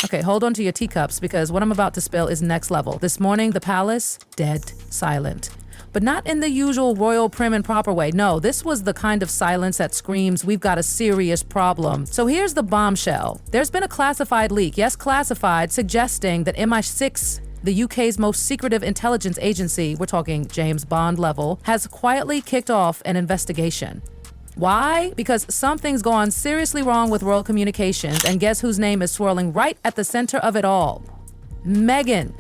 Okay, hold on to your teacups because what I'm about to spill is next level. This morning, the palace, dead silent. But not in the usual royal prim and proper way. No, this was the kind of silence that screams, we've got a serious problem. So here's the bombshell. There's been a classified leak, yes, classified, suggesting that MI6, the UK's most secretive intelligence agency, we're talking James Bond level, has quietly kicked off an investigation. Why? Because something's gone seriously wrong with royal communications, and guess whose name is swirling right at the center of it all? Meghan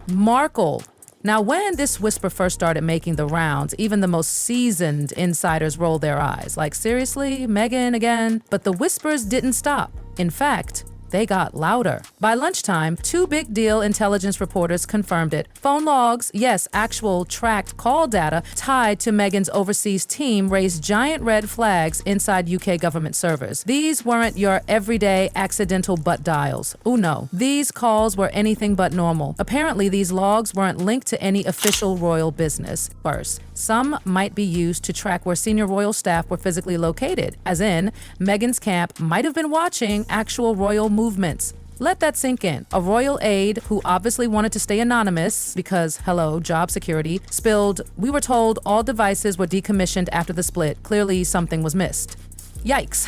Markle. Now, when this whisper first started making the rounds, even the most seasoned insiders rolled their eyes. Like, seriously? Meghan again? But the whispers didn't stop. In fact, they got louder. By lunchtime, two big deal intelligence reporters confirmed it. Phone logs, yes, actual tracked call data tied to Meghan's overseas team raised giant red flags inside UK government servers. These weren't your everyday accidental butt dials. Oh no. These calls were anything but normal. Apparently, these logs weren't linked to any official royal business. First, some might be used to track where senior royal staff were physically located, as in, Meghan's camp might have been watching actual royal movements. Let that sink in. A royal aide who obviously wanted to stay anonymous because, hello, job security, spilled, we were told all devices were decommissioned after the split. Clearly something was missed. Yikes.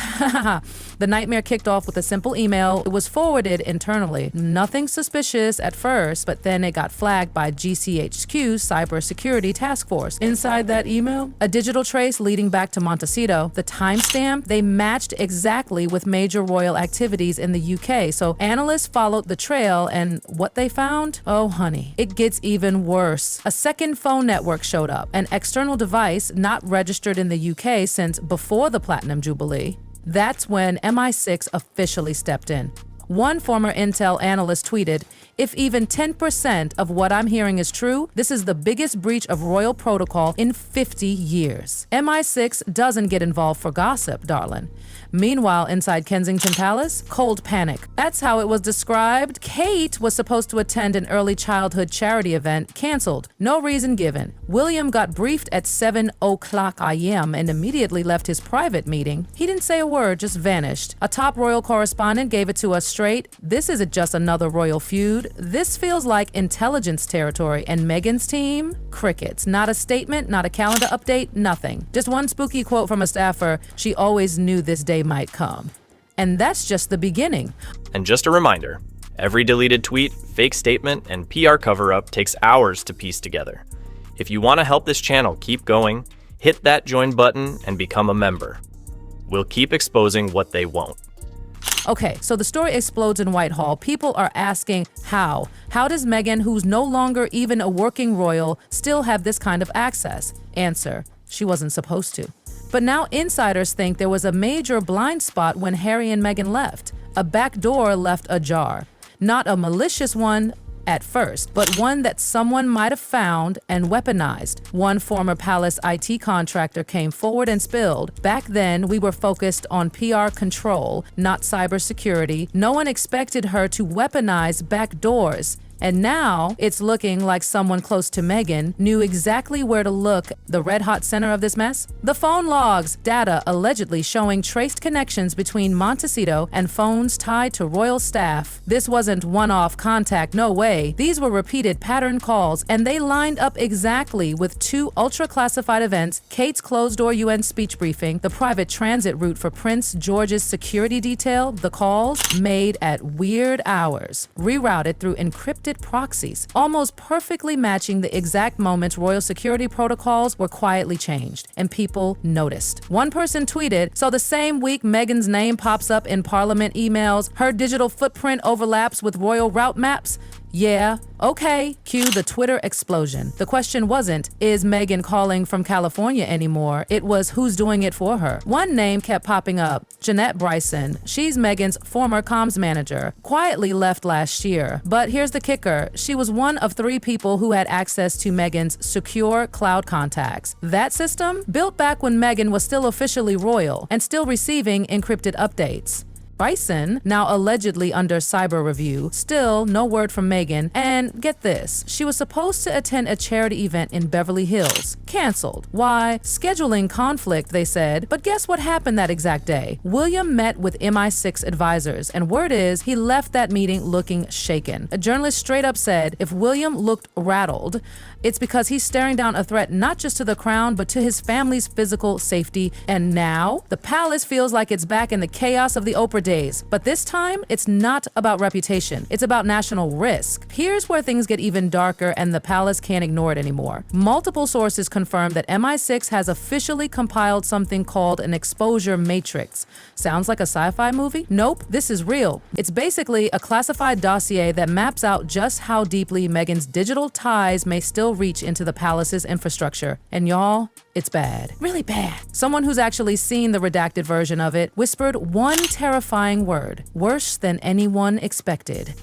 The nightmare kicked off with a simple email. It was forwarded internally. Nothing suspicious at first, but then it got flagged by GCHQ's Cybersecurity Task Force. Inside that email, a digital trace leading back to Montecito. The timestamp, they matched exactly with major royal activities in the UK. So analysts followed the trail, and what they found? Oh, honey, it gets even worse. A second phone network showed up, an external device not registered in the UK since before the Platinum Jubilee. That's when MI6 officially stepped in. One former Intel analyst tweeted, "If even 10% of what I'm hearing is true, this is the biggest breach of royal protocol in 50 years. MI6 doesn't get involved for gossip, darling." Meanwhile, inside Kensington Palace, cold panic. That's how it was described. Kate was supposed to attend an early childhood charity event, canceled. No reason given. William got briefed at 7:00 a.m. and immediately left his private meeting. He didn't say a word, just vanished. A top royal correspondent gave it to us straight. This isn't just another royal feud. This feels like intelligence territory, and Meghan's team? Crickets. Not a statement, not a calendar update, nothing. Just one spooky quote from a staffer, "She always knew this day might come." And that's just the beginning. And just a reminder, every deleted tweet, fake statement, and PR cover-up takes hours to piece together. If you want to help this channel keep going, hit that join button and become a member. We'll keep exposing what they won't. Okay, so the story explodes in Whitehall. People are asking how. How does Meghan, who's no longer even a working royal, still have this kind of access? Answer, she wasn't supposed to. But now insiders think there was a major blind spot when Harry and Meghan left. A back door left ajar. Not a malicious one at first, but one that someone might have found and weaponized. One former palace IT contractor came forward and spilled. Back then, we were focused on PR control, not cybersecurity. No one expected her to weaponize back doors. And now it's looking like someone close to Meghan knew exactly where to look. The red-hot center of this mess? The phone logs, data allegedly showing traced connections between Montecito and phones tied to royal staff. This wasn't one-off contact, no way. These were repeated pattern calls, and they lined up exactly with two ultra-classified events, Kate's closed-door UN speech briefing, the private transit route for Prince George's security detail, the calls made at weird hours, rerouted through encrypted proxies, almost perfectly matching the exact moment royal security protocols were quietly changed, and people noticed. One person tweeted, "So the same week Meghan's name pops up in Parliament emails, her digital footprint overlaps with royal route maps?" Yeah, okay, cue the Twitter explosion. The question wasn't, is Meghan calling from California anymore? It was, who's doing it for her? One name kept popping up, Jeanette Bryson. She's Meghan's former comms manager, quietly left last year. But here's the kicker, she was one of 3 people who had access to Meghan's secure cloud contacts. That system, built back when Meghan was still officially royal and still receiving encrypted updates. Bison, now allegedly under cyber review. Still, no word from Meghan. And get this, she was supposed to attend a charity event in Beverly Hills. Canceled. Why? Scheduling conflict, they said. But guess what happened that exact day? William met with MI6 advisors, and word is he left that meeting looking shaken. A journalist straight up said if William looked rattled, it's because he's staring down a threat not just to the crown, but to his family's physical safety. And now, the palace feels like it's back in the chaos of the Oprah days. But this time, it's not about reputation. It's about national risk. Here's where things get even darker and the palace can't ignore it anymore. Multiple sources confirm that MI6 has officially compiled something called an exposure matrix. Sounds like a sci-fi movie? Nope, this is real. It's basically a classified dossier that maps out just how deeply Meghan's digital ties may still reach into the palace's infrastructure. And y'all, it's bad. Really bad. Someone who's actually seen the redacted version of it whispered one terrifying word: worse than anyone expected.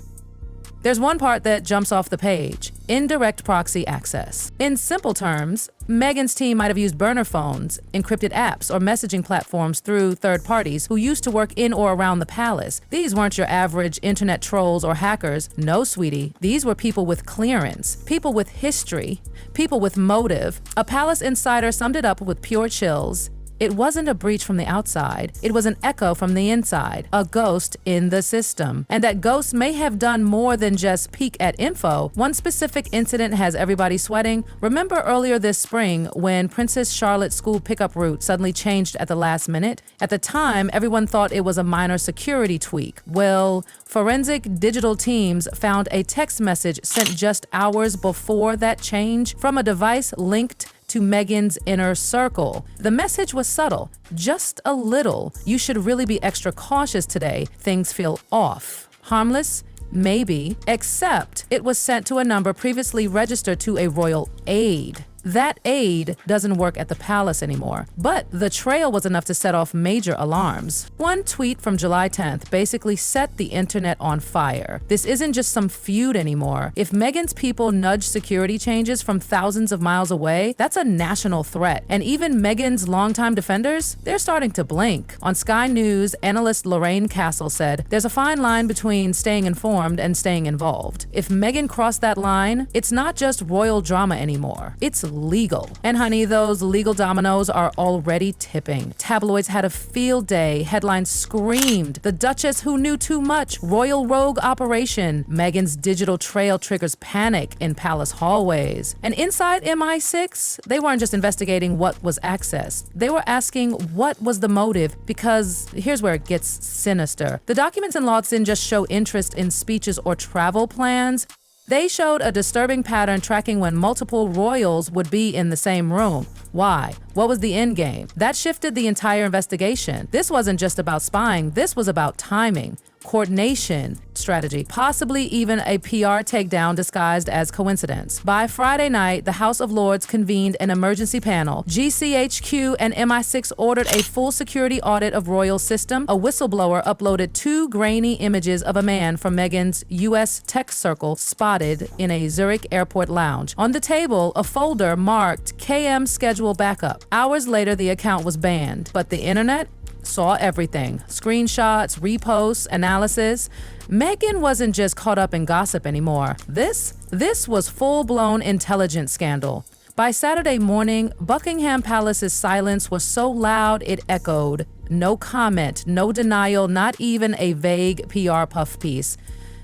There's one part that jumps off the page: indirect proxy access. In simple terms, Meghan's team might have used burner phones, encrypted apps, or messaging platforms through third parties who used to work in or around the palace. These weren't your average internet trolls or hackers. No, sweetie. These were people with clearance, people with history, people with motive. A palace insider summed it up with pure chills. It wasn't a breach from the outside. It was an echo from the inside, a ghost in the system. And that ghost may have done more than just peek at info. One specific incident has everybody sweating. Remember earlier this spring when Princess Charlotte's school pickup route suddenly changed at the last minute? At the time, everyone thought it was a minor security tweak. Well, forensic digital teams found a text message sent just hours before that change from a device linked to Meghan's inner circle. The message was subtle, just a little. You should really be extra cautious today. Things feel off. Harmless? Maybe, except it was sent to a number previously registered to a royal aide. That aide doesn't work at the palace anymore, but the trail was enough to set off major alarms. One tweet from July 10th basically set the internet on fire. This isn't just some feud anymore. If Meghan's people nudge security changes from thousands of miles away, that's a national threat. And even Meghan's longtime defenders, they're starting to blink. On Sky News, analyst Lorraine Castle said, there's a fine line between staying informed and staying involved. If Meghan crossed that line, it's not just royal drama anymore. It's legal. And honey, those legal dominoes are already tipping. Tabloids had a field day. Headlines screamed, "The Duchess who knew too much. Royal rogue operation. Meghan's digital trail triggers panic in palace hallways." And inside MI6, they weren't just investigating what was accessed. They were asking what was the motive, because here's where it gets sinister. The documents and logs didn't just show interest in speeches or travel plans. They showed a disturbing pattern tracking when multiple royals would be in the same room. Why? What was the end game? That shifted the entire investigation. This wasn't just about spying, this was about timing, coordination, strategy, possibly even a PR takedown disguised as coincidence. By Friday night, the House of Lords convened an emergency panel. GCHQ and MI6 ordered a full security audit of royal system. A whistleblower uploaded 2 grainy images of a man from Meghan's US tech circle spotted in a Zurich airport lounge. On the table, a folder marked KM schedule backup. Hours later, the account was banned, but the internet saw everything. Screenshots, reposts, analysis. Meghan wasn't just caught up in gossip anymore. This was full-blown intelligence scandal. By Saturday morning, Buckingham Palace's silence was so loud it echoed. No comment, no denial, not even a vague PR puff piece.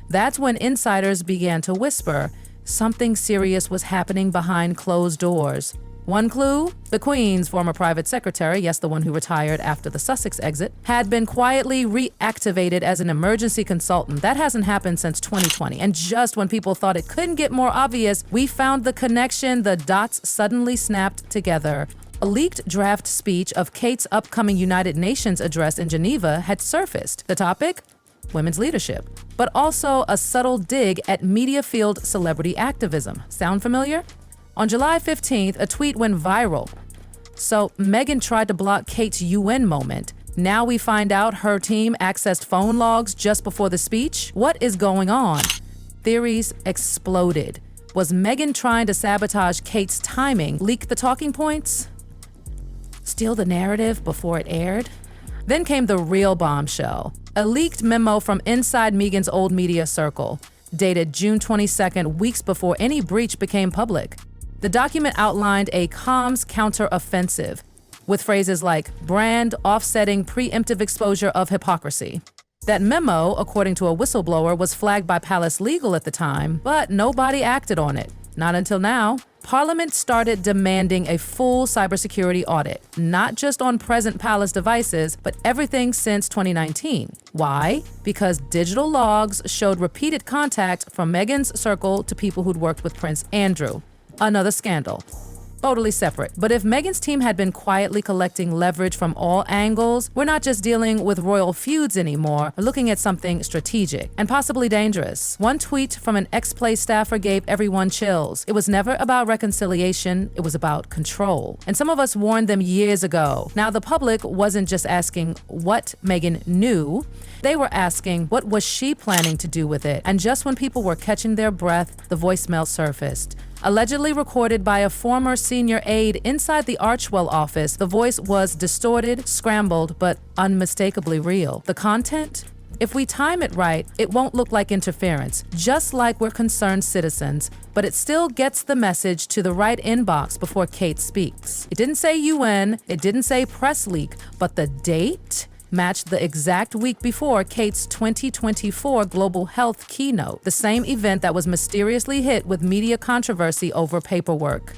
That's when insiders began to whisper something serious was happening behind closed doors. One clue? The Queen's former private secretary, yes, the one who retired after the Sussex exit, had been quietly reactivated as an emergency consultant. That hasn't happened since 2020. And just when people thought it couldn't get more obvious, we found the connection. The dots suddenly snapped together. A leaked draft speech of Kate's upcoming United Nations address in Geneva had surfaced. The topic? Women's leadership. But also a subtle dig at media field celebrity activism. Sound familiar? On July 15th, a tweet went viral. So Meghan tried to block Kate's UN moment. Now we find out her team accessed phone logs just before the speech. What is going on? Theories exploded. Was Meghan trying to sabotage Kate's timing, leak the talking points, steal the narrative before it aired? Then came the real bombshell, a leaked memo from inside Meghan's old media circle, dated June 22nd, weeks before any breach became public. The document outlined a comms counter-offensive, with phrases like brand offsetting preemptive exposure of hypocrisy. That memo, according to a whistleblower, was flagged by Palace Legal at the time, but nobody acted on it. Not until now. Parliament started demanding a full cybersecurity audit, not just on present Palace devices, but everything since 2019. Why? Because digital logs showed repeated contact from Meghan's circle to people who'd worked with Prince Andrew. Another scandal. Totally separate. But if Meghan's team had been quietly collecting leverage from all angles, we're not just dealing with royal feuds anymore, we're looking at something strategic and possibly dangerous. One tweet from an ex-Play staffer gave everyone chills. It was never about reconciliation, it was about control. And some of us warned them years ago. Now the public wasn't just asking what Meghan knew, they were asking what was she planning to do with it. And just when people were catching their breath, the voicemail surfaced. Allegedly recorded by a former senior aide inside the Archwell office, the voice was distorted, scrambled, but unmistakably real. The content? If we time it right, it won't look like interference, just like we're concerned citizens, but it still gets the message to the right inbox before Kate speaks. It didn't say UN, it didn't say press leak, but the date matched the exact week before Kate's 2024 Global Health keynote, the same event that was mysteriously hit with media controversy over paperwork.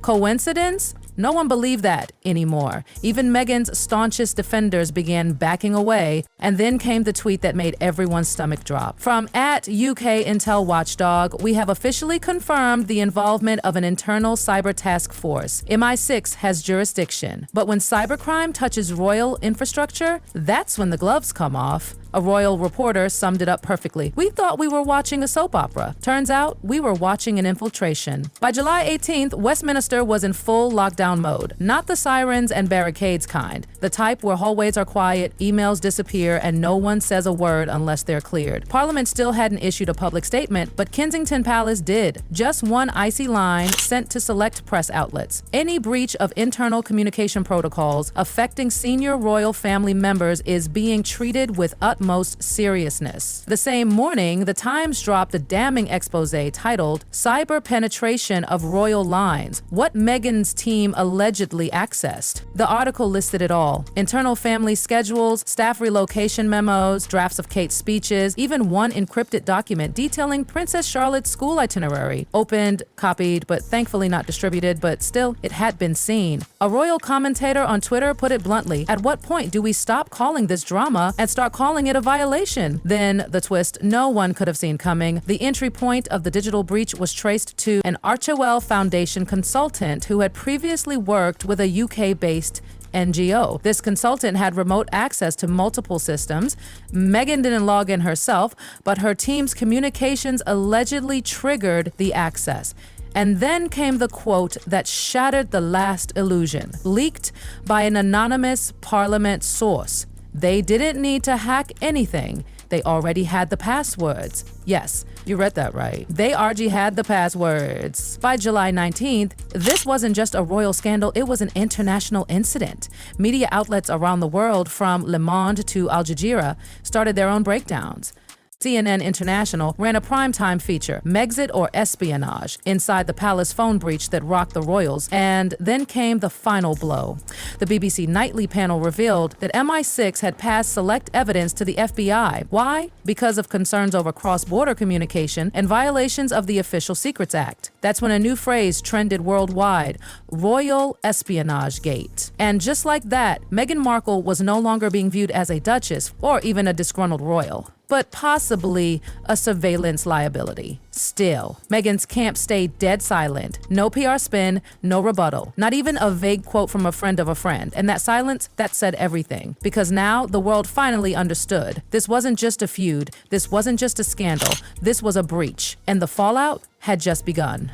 Coincidence? No one believed that anymore. Even Meghan's staunchest defenders began backing away, and then came the tweet that made everyone's stomach drop. From @UK Intel Watchdog, we have officially confirmed the involvement of an internal cyber task force. MI6 has jurisdiction. But when cybercrime touches royal infrastructure, that's when the gloves come off. A royal reporter summed it up perfectly. We thought we were watching a soap opera. Turns out we were watching an infiltration. By July 18th, Westminster was in full lockdown mode. Not the sirens and barricades kind. The type where hallways are quiet, emails disappear, and no one says a word unless they're cleared. Parliament still hadn't issued a public statement, but Kensington Palace did. Just one icy line sent to select press outlets. Any breach of internal communication protocols affecting senior royal family members is being treated with utmost seriousness. The same morning, The Times dropped a damning expose titled Cyber Penetration of Royal Lines, What Meghan's Team Allegedly Accessed. The article listed it all. Internal family schedules, staff relocation memos, drafts of Kate's speeches, even one encrypted document detailing Princess Charlotte's school itinerary. Opened, copied, but thankfully not distributed, but still, it had been seen. A royal commentator on Twitter put it bluntly, at what point do we stop calling this drama and start calling it a violation? Then the twist no one could have seen coming. The entry point of the digital breach was traced to an Archwell Foundation consultant who had previously worked with a UK-based NGO. This consultant had remote access to multiple systems. Meghan didn't log in herself, but her team's communications allegedly triggered the access. And then came the quote that shattered the last illusion, leaked by an anonymous Parliament source. They didn't need to hack anything. They already had the passwords. Yes, you read that right. They already had the passwords. By July 19th, this wasn't just a royal scandal, it was an international incident. Media outlets around the world, from Le Monde to Al Jazeera, started their own breakdowns. CNN International ran a primetime feature, Megxit or Espionage, inside the palace phone breach that rocked the royals, and then came the final blow. The BBC Nightly panel revealed that MI6 had passed select evidence to the FBI. Why? Because of concerns over cross-border communication and violations of the Official Secrets Act. That's when a new phrase trended worldwide, Royal Espionage Gate. And just like that, Meghan Markle was no longer being viewed as a duchess or even a disgruntled royal, but possibly a surveillance liability. Still, Meghan's camp stayed dead silent. No PR spin, no rebuttal, not even a vague quote from a friend of a friend. And that silence, that said everything. Because now the world finally understood. This wasn't just a feud, this wasn't just a scandal, this was a breach. And the fallout had just begun.